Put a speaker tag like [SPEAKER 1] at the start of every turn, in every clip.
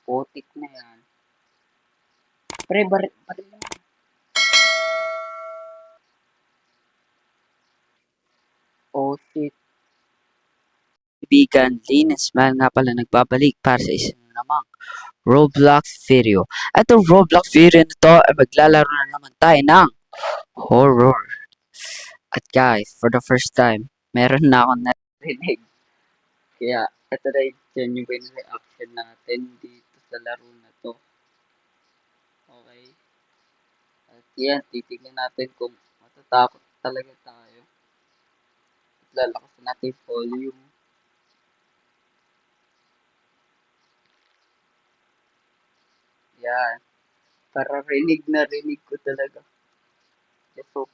[SPEAKER 1] Putik na yan. Pre, baril lang. Oh shit.
[SPEAKER 2] Kaibigan, Lynn and Smile nga pala nagbabalik para sa isa na namang Roblox video. At ang Roblox video na to ay maglalaro na naman tayo ng horror. At guys, for the first time, meron na akong
[SPEAKER 1] Rinig. Kaya, ito na yung genuine reaction natin dito sa laro na to. Okay? At yan, titignan natin kung matatakot talaga tayo. At lalakas natin yung volume. Yan. Para rinig na rinig ko talaga. Let's hope.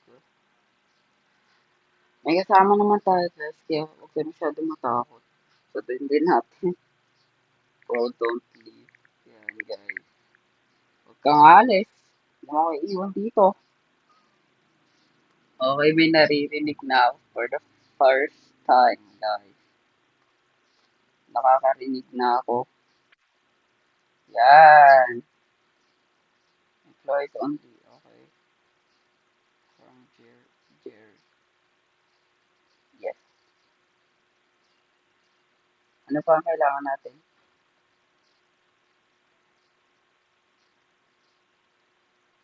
[SPEAKER 1] May kasama naman tayo guys, kaya huwag ka masyado matakot. Sabihin din natin, oh, don't leave. Yan guys. Huwag kang alis. Huwag ako iiwan dito. Okay, may naririnig na ako for the first time guys. Nakakarinig na ako. Yan. Employed only. Okay. From Jer. Yes. Ano pa ang kailangan natin?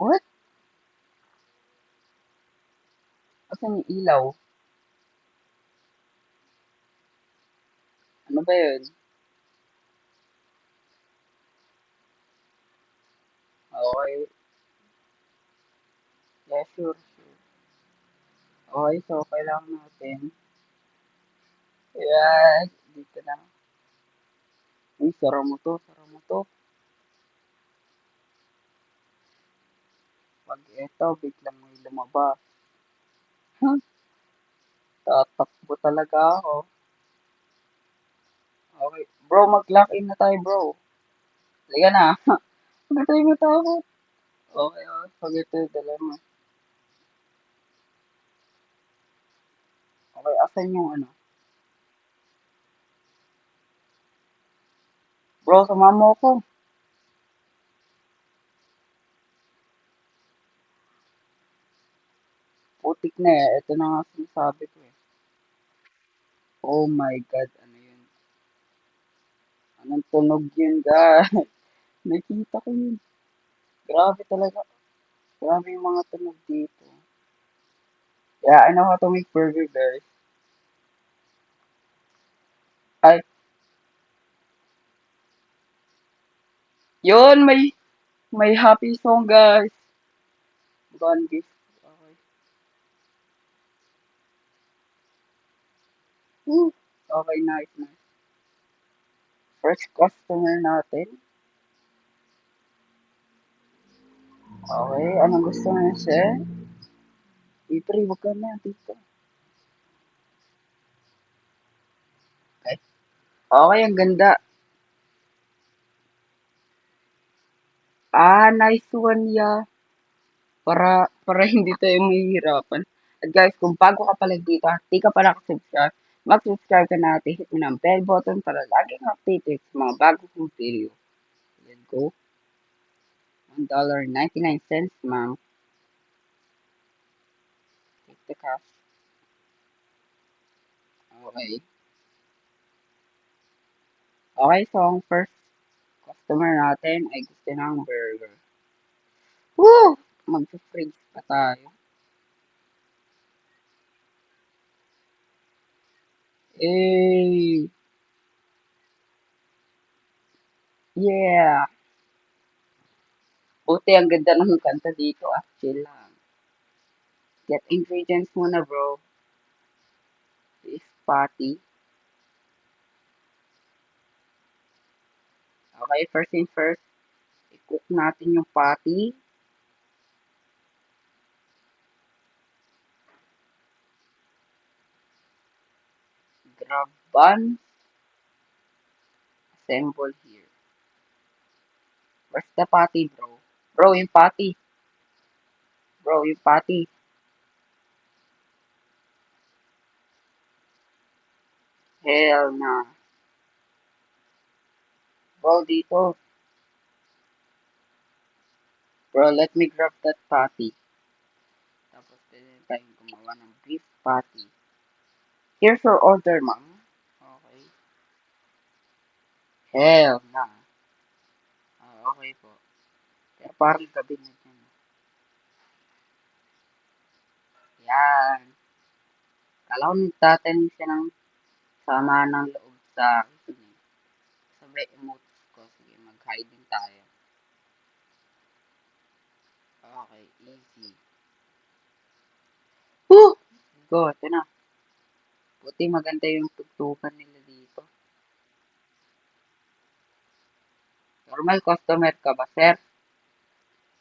[SPEAKER 1] What? Asan yung ilaw? Ano ba yun? Okay. Yeah, sure. Okay, so kailangan natin. Yes. Dito na. Uy, sara mo to. Sara mo to. Pag eto, biglang may lumabas. Huh? Tatakbo talaga ako. Okay. Bro, mag-lock in na tayo, bro. Liga na. Huwag tayo matakot. Okay, okay. Pag ito, dala mo. Okay, asan yung ano? Bro, sumama mo ako. Putik na eh. Ito na nga sinasabi ko eh. Oh my God. Ano yun? Anong tunog yun, guys? Nakita ko yun. Grabe talaga. Grabe yung mga tunog dito. Yeah, I know how to make burger, guys. Ay, yun, may happy song, guys. Gone gift. Okay. Woo. Okay, nice, nice. First customer natin. Okay, anong gusto niya siya? Ipre, wag ka na dito. Okay. Okay, ang ganda. Ah, nice one, yeah. Para hindi tayo mahihirapan. At guys, kung bago ka pala dito at di ka pa nakasubscribe, mag-subscribe ka na at hit mo ng bell button para laging updated sa mga bago kong video. Let's go. $1.99, ma'am. Take the cash. Okay. Okay, so ang first customer natin ay gusto ng burger. Woo! Mag-freeze pa tayo. Eh, yeah. Buti ang ganda ng kanta dito ah. Chill lang. Get ingredients muna bro. Beef patty. Okay, first thing first, i-cook natin yung patty. Grab bun. Assemble here. Where's the patty bro? Bro, yung patty. Bro, yung patty. Hell na. Bro, dito. Bro, let me grab that patty. Tapos pwede tayong gumawa ng beef patty. Here's your order, ma'am. Okay. Hell na. Okay po. Pero parang gabi na dyan. Yan. Kala ko nagtatanim siya ng sama ng loob sa akin. Sabay emotes ko. Sige, mag-hiding tayo. Okay, easy. Woo! Go, ito na. Buti maganda yung tugtugan nila dito. Normal customer ka ba, sir?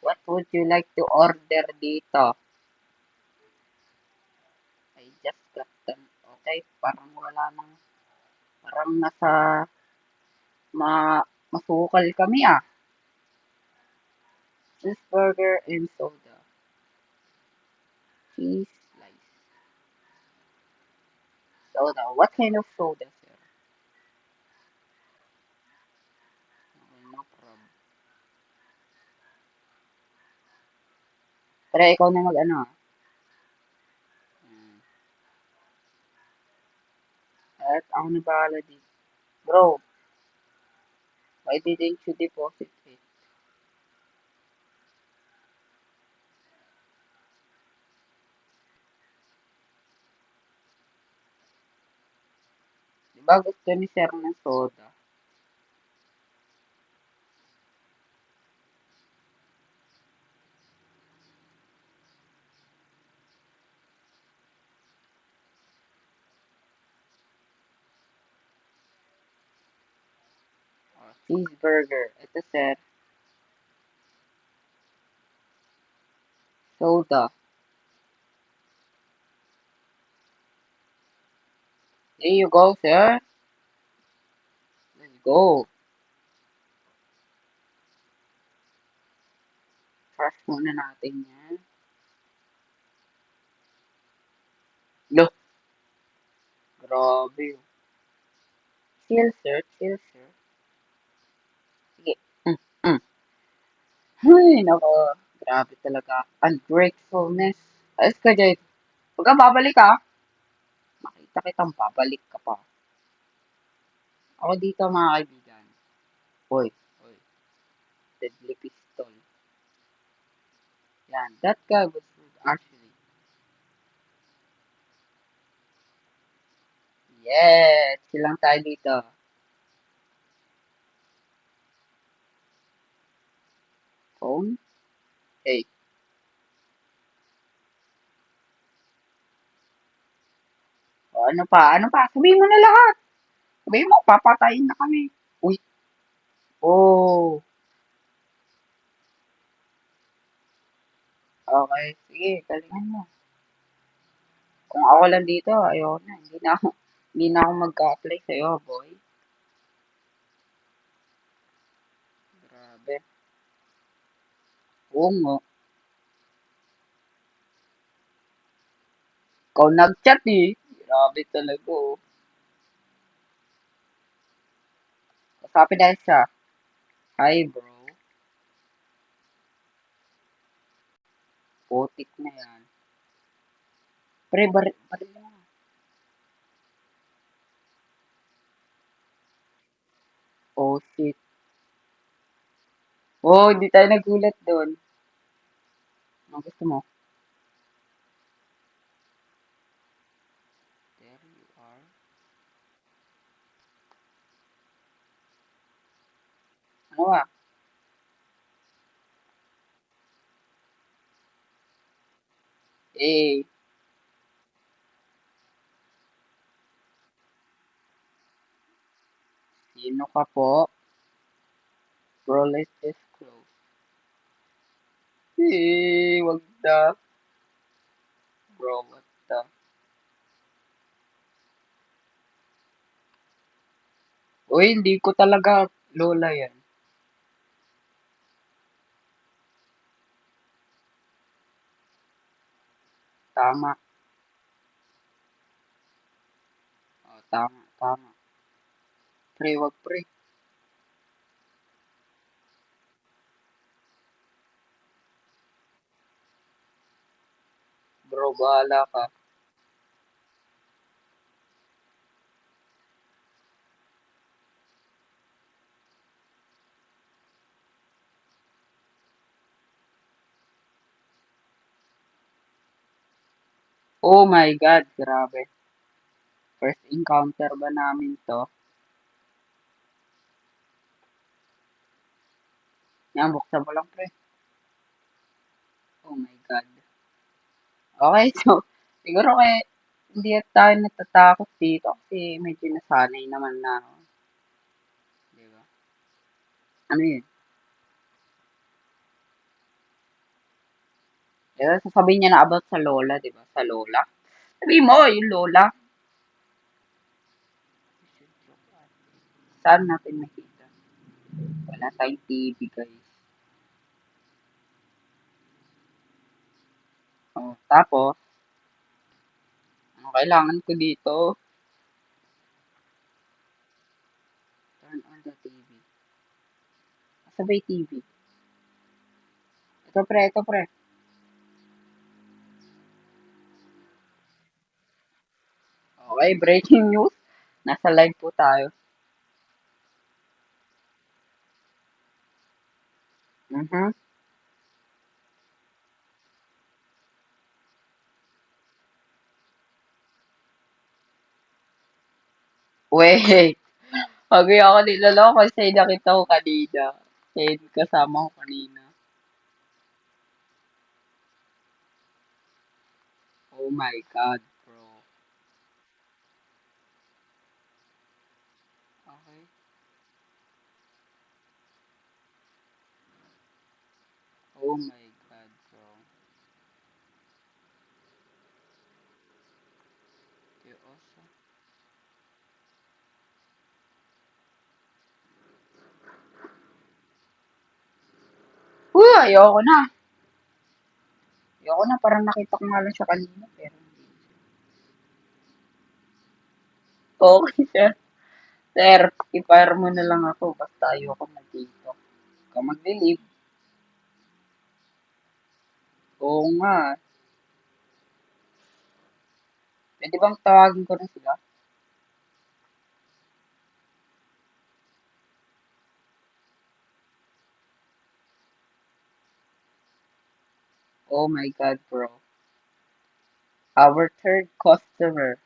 [SPEAKER 1] What would you like to order dito? I just got them. Okay, parang wala nang, parang nasa masukal kami ah. Cheeseburger and soda. Cheese slice. Soda. What kind of soda, sir? Okay, no problem. Pero ikaw na mag-ano ah. Hmm. At ako na bahala dito. Bro, why didn't you deposit it? Diba gusto ni sir ng soda? Oh, cheeseburger. Ito sir, soda. There you go, sir. Let's go. Crush muna natin yan. Look, grabe. Chill, sir. Chill, sir. Sige. Mm, mm. Ay, nako. Grabe talaga. Ungratefulness. Ayos ka, Jay. Huwag kang babalik, ha. Makita kitang babalik ka pa. Ako dito, mga kaibigan. Hoy, hoy. Deadly pistol. Yan. That guy was rude, actually. Yes. Silang tayo dito. Phone? Hey. O, ano pa? Ano pa? Sabihin mo na lahat. Sabihin mo, papatayin na kami. Uy. Oh. Okay. Sige, galingan mo. Kung ako lang dito, ayoko na. Hindi na ako mag-apply sa'yo, boy. Grabe. Oo nga. Ikaw nag-chat eh. Grabe talaga oh. Kasapin dahil siya. Hi bro. Putik na yan. Pre, baril na. Oh shit. Oh, hindi tayo nagulat doon. Ano gusto mo? There you are. Ano ah? Eh, sino ka po? Bro, let's just close. Eh, wag na. Bro, what the? Uy, hindi ko talaga lola yan. Tama. Oh, tama, tama. Pre, wag pre. bro, bahala ka. Oh my God, grabe. First encounter ba namin to? Yan, buksan mo lang, pre. Oh my God. Okay, so, siguro kaya hindi tayo natatakot dito kasi medyo nasanay naman na ako. Di ba? Ano yun? Di ba, sasabihin niya na about sa lola, di ba? Sa lola. Sabihin mo, yung lola. Saan natin nakita? Wala tayong TV, guys. Oh, tapos, ang kailangan ko dito, turn on the TV. Sabay TV. Ito pre, ito pre. Okay, breaking news. Nasa live po tayo. Mhm. Wait. Pag ako niloloko kasi nakita ko kanina. Kasi kasama ko kanina. Oh my God, bro. Okay. Oh my God, bro. You also. Ayoko na. Ayoko na. Parang nakita ko nga lang siya kanina. Pero hindi. Okay, sir. Sir, i-fire mo na lang ako. Basta ayoko na dito. Ka mag-delete. Oo nga. Pwede bang tawagin ko na sila? Oh my God, bro. Our third customer.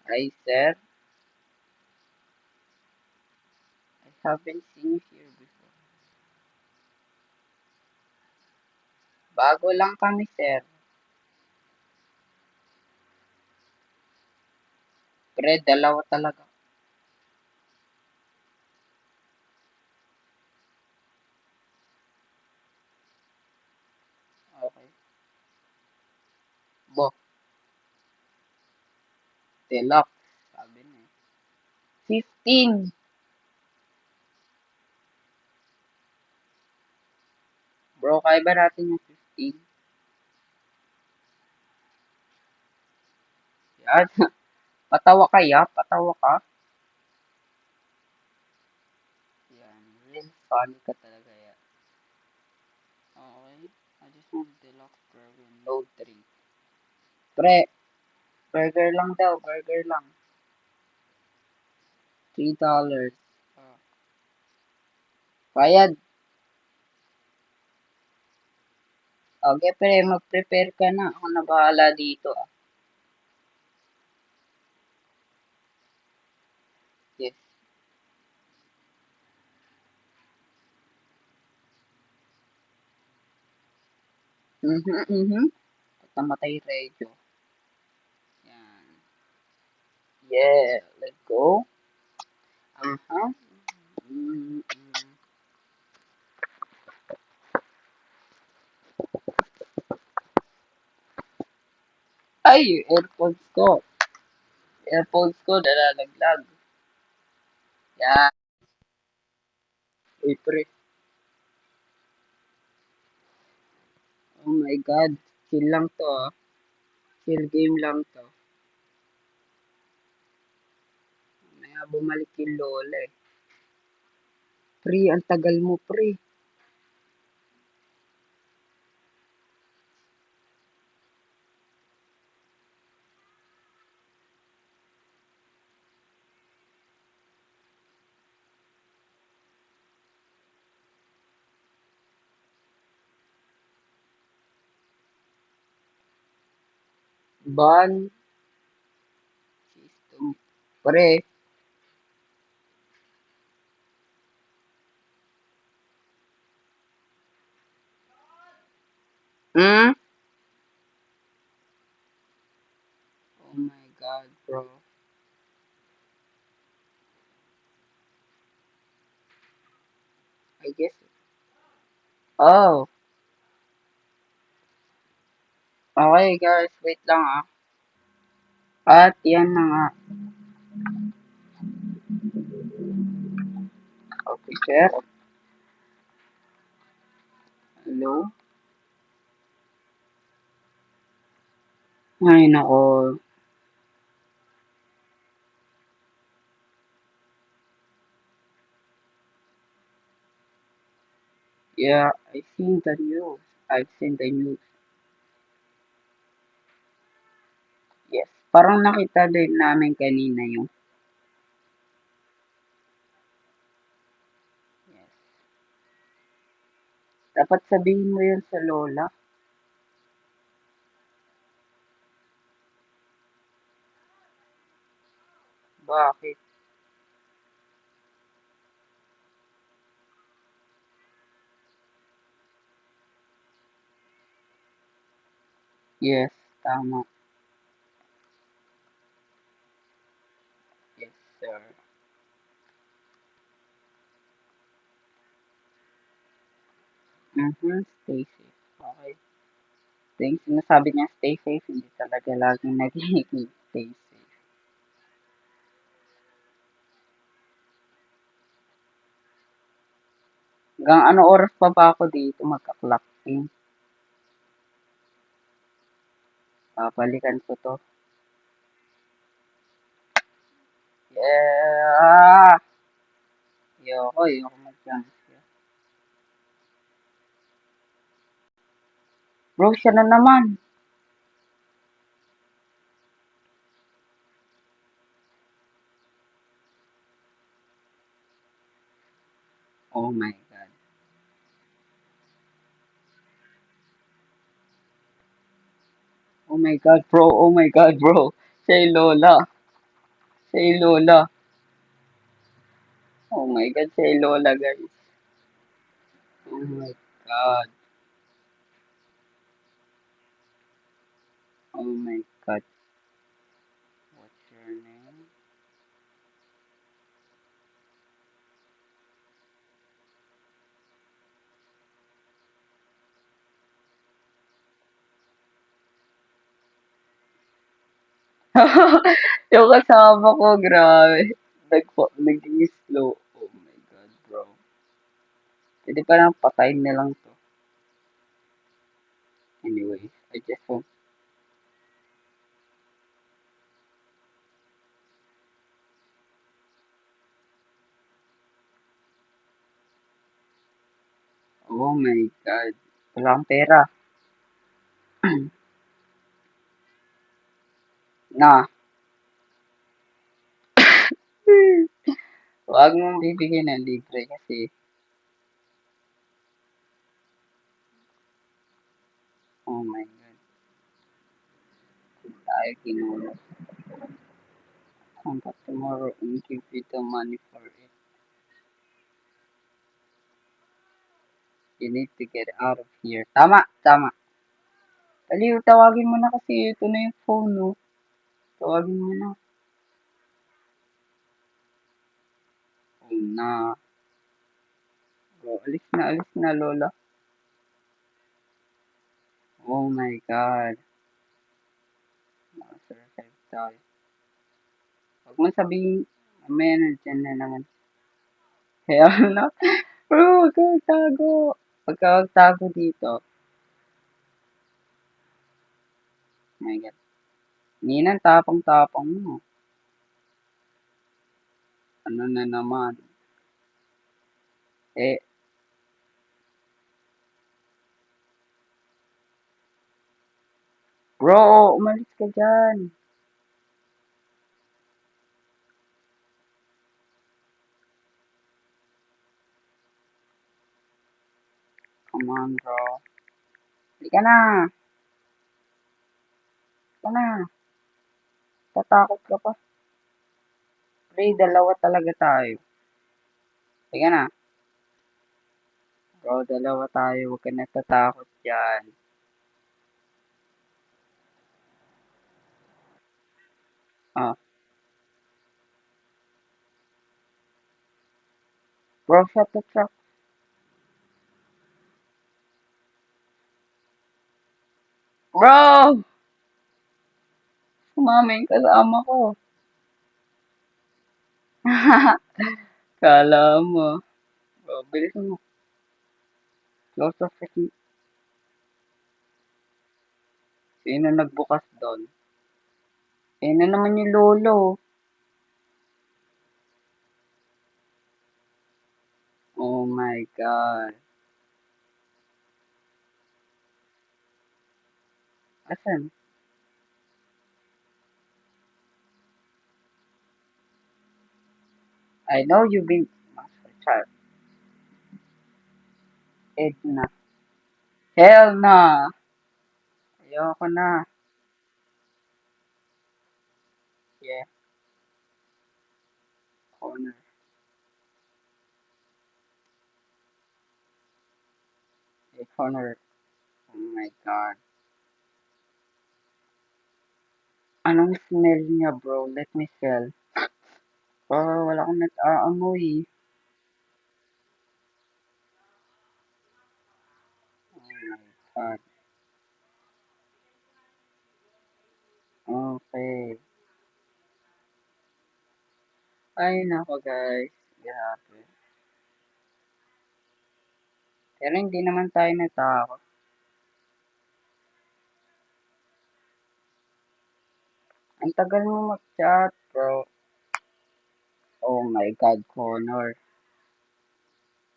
[SPEAKER 1] I said, I haven't seen you here before. Bago lang kami, sir. Pre, dalawa talaga. Okay. Bo, deluxe. Sabi niya. 15. Bro, kaya ba natin yung 15? Yan. Patawa ka, ya? Patawa ka? Yan. Real funny ka talaga, ya. Okay. I just want deluxe burger. Load 3. Pre, burger lang daw. Burger lang. $3. Ah. Bayad. Okay, pre. Mag-prepare ka na. Ako na bahala dito, ah. Yes. Mhm, mhm. At namatay radyo. Yan. Yeah. Let's go. Uh-huh. Mm, mm. Ay, AirPods ko. AirPods ko nalalaglag. Yan. Uy, pre. Oh my God. Chill lang to, ah. Chill game lang to. Maya bumalik yung lola, eh. Pre, ang tagal mo, pre. Ban system. Pre. Hmm? Oh my god, bro. I guess. Oh. Okay guys, wait lang ah. At yan na nga. Okay, sir. Hello? Ay, nako. Yeah, I seen the news. I've seen the news. Yes. Parang nakita din namin kanina yung. Yes. Dapat sabihin mo yun sa lola. Bakit? Yes, tama. Yes, sir. Mm-hmm. Stay safe. Okay. So, yung sinasabi niya stay safe, hindi talaga laging nagiging stay safe. Hanggang ano oras pa ba ako dito magka-clock in? Babalikan ko to. Yeah! Ayoko mag-jump. Bro, siya na naman. Oh my god. Oh my god, bro. Oh my god, bro. Siya yung lola. Siya yung lola. Oh my god, siya yung lola, guys. Oh my god. Oh my god. What's your name? Yung kasama ko, grabe. Naging slow. Oh my god, bro. Pwede pa lang patayin na lang to. Anyway, I just want. Oh my god. Wala akong pera. Na. Huwag mong bibigyan ng libre kasi. Oh my god. Tayo kinuha. Come back tomorrow and give you the money for it. You need to get out of here. Tama, tama. Aliw, tawagin mo na kasi ito na yung phone, no? Tawagin mo na. Oh na. Bro, alis na, Lola. Oh my God. Nakasurvive tayo. Huwag mo sabihin, mamaya na dyan na naman. Kaya na, bro, huwag kang tago. Huwag ka magtago dito. Oh my God. Ninang tapang-tapang mo. Ano na naman. Eh, bro, umalis ka dyan. Come on, bro. Hindi ka na. na. Tatakot ka pa. Pre, dalawa talaga tayo. Sige na. Bro, dalawa tayo. Huwag ka natatakot dyan. Ah, bro, shut the truck. Bro! Sumama yung kasama ko. Kala mo. Bro, bilis mo. Close the freaking... Sino nagbukas doon? Eh na naman yung lolo. Oh my God. Asan? I know you've been... Master Child. Edna. Hell na! Ayoko na. Yeah, corner. Yeah, corner. Oh my God. Anong smell niya, bro? Let me smell. Oh, wala akong nag-aamoy. Oh my God. Okay. Ay, nako guys. Grabe. Pero hindi naman tayo natakot. Ang tagal mo mag-chat, bro. Oh my God, Connor.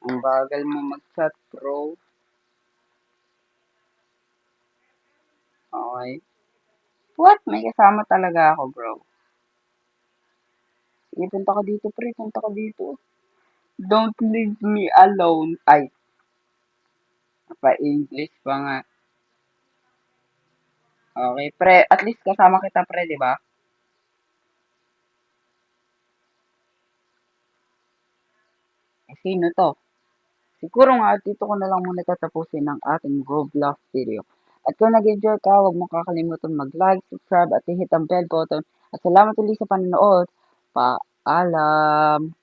[SPEAKER 1] Ang bagal mo mag-chat, bro. Okay. What? May kasama talaga ako, bro. Sige, punta ka dito, pre. Punta ka dito. Don't leave me alone. Ay, pa-English pa nga. Okay, pre. At least kasama kita, pre, di ba? Eh, sino to? Siguro nga, dito ko na lang muna tatapusin ang ating Roblox video. At kung nag-enjoy ka, huwag mo kakalimutan mag-like, subscribe, at i-hit ang bell button. At salamat ulit sa panonood. Paalam!